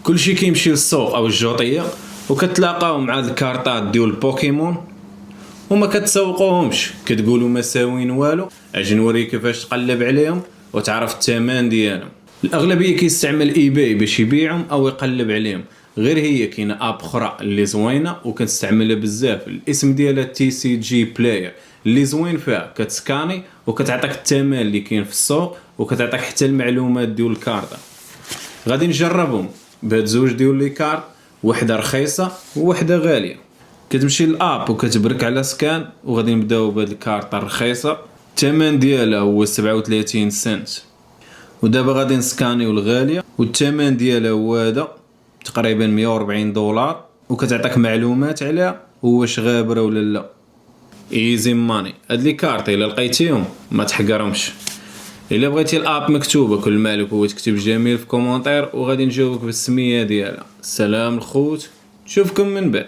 كلشي كيمشي للسوق او الجوطيه وكتلاقاو مع هاد الكارطات ديال البوكيمون وما كتسوقوهمش، كتقولوا ما ساوين والو. اجي نوريك كيفاش تقلب عليهم وتعرف الثمن ديالهم. الاغلبيه كيستعمل اي باي باش يبيعهم او يقلب عليهم، غير هي كاينه اب اخرى اللي زوينه وكنستعملها بزاف، الاسم ديالها تي سي جي بلاير. اللي زوين فيها كتسكاني وكتعطيك الثمن اللي كاين في السوق وكتعطيك حتى المعلومات ديال الكارطه. غادي نجربهم بهاد زوج ديال لي كارط، وحده رخيصه ووحده غاليه. كتمشي للاب وكتبرك على سكان وغادي نبداو بهاد الكارطه الرخيصه، الثمن ديالها هو 37 سنت. ودابا غادي نسكانيو الغاليه والثمن ديالها هو هذا تقريبا 140 دولار، وكتعطيك معلومات عليها واش غابره ولا لا. ايزي ماني. هاد لي كارط الا لقيتيهم ما تحقرهمش. الا بغيتي الاب مكتوبه كل مالك هو تكتب جميل في كومونتير وغادي نجاوبك بالسميه ديالها. سلام الخوت، نشوفكم من بعد.